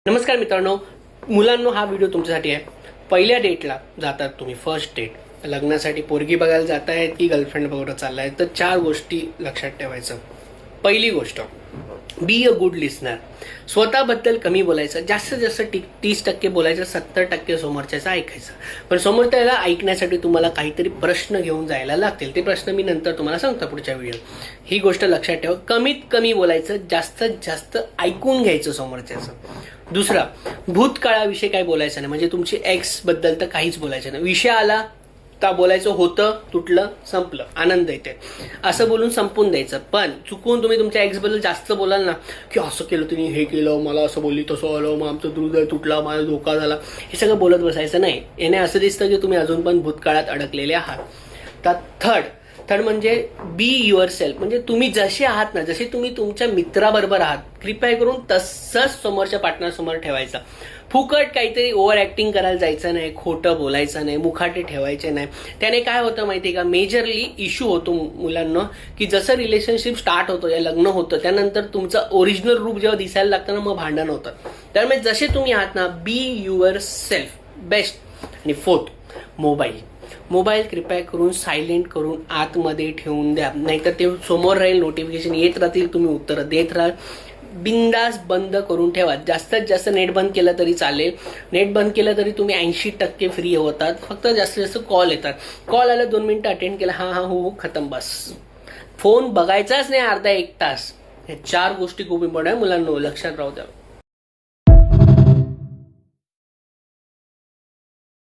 नमस्कार मित्रांनो, मुलांनो हा व्हिडिओ तुमच्यासाठी आहे. पहिल्या डेटला जातात तुम्ही, फर्स्ट डेट लग्नासाठी पोरगी बघायला जाताय की गर्लफ्रेंड बघायला चाललाय, तर 4 गोष्टी लक्षात ठेवायचं. पहिली गोष्ट, बी अ गुड लिसनर. स्वतःबद्दल कमी बोलायचं, जास्तीत जास्त 30% बोलायचं, 70% समोरच्याचं ऐकायचं. पण समोरच्याला ऐकण्यासाठी तुम्हाला काहीतरी प्रश्न घेऊन जायला लागतील. ते प्रश्न मी नंतर तुम्हाला सांगतो पुढच्या व्हिडिओ. ही गोष्ट लक्षात ठेवा, कमीत कमी बोलायचं, जास्तीत जास्त ऐकून घ्यायचं समोरच्याचं. दुसरा, भूतकाळाविषयी काय बोलायचं नाही, म्हणजे तुमची एक्स बद्दल तर काहीच बोलायचं नाही. विषय आला तर बोलायचं होतं, तुटलं, संपलं, आनंद येते असं बोलून संपून द्यायचं. पण चुकून तुम्ही तुमच्या एक्स बद्दल जास्त बोलाल ना, की असं केलं तुम्ही, हे केलं, मला असं बोलली, तसं आलं, मग आमचं हृदय तुटला, माझा धोका झाला, हे सगळं बोलत बसायचं नाही. याने असं दिसतं की तुम्ही अजून पण भूतकाळात अडकलेले आहात. तर थर्ड म्हणजे बी युअर सेल्फ. म्हणजे तुम्ही जसे आहात ना, जसे तुम्ही तुमच्या मित्राबरोबर आहात, कृपया करून तसंच समोरच्या पार्टनरसमोर ठेवायचं. फुकट काहीतरी ओव्हर ऍक्टिंग करायला जायचं नाही, खोटं बोलायचं नाही, मुखाटे ठेवायचे नाही. त्याने काय होतं माहिती आहे का, मेजरली इश्यू होतो मुलांना, की जसं रिलेशनशिप स्टार्ट होतं या लग्न होतं त्यानंतर तुमचं ओरिजिनल रूप जेव्हा दिसायला लागतं ना, मग भांडण होतं. त्यामुळे जसे तुम्ही आहात ना, बी युअर सेल्फ बेस्ट. आणि फोर्थ, मोबाईल कृपया करून सायलेंट करून आतमध्ये ठेवून द्या, नाहीतर ते समोर राहील, नोटिफिकेशन येत राहतील, तुम्ही उत्तरं देत राहाल. बिंदास बंद करून ठेवा. जास्तीत जास्त नेट बंद केलं तरी चालेल. नेट बंद केलं तरी तुम्ही 80% फ्री होतात. फक्त जास्तीत जास्त कॉल येतात, कॉल आला 2 मिनिटं अटेंड केला, हां हो खतम, बस. फोन बघायचाच नाही अर्धा 1 तास. हे 4 गोष्टी खूप इम्पॉर्टंट आहे मुलांना, लक्षात राहू द्या.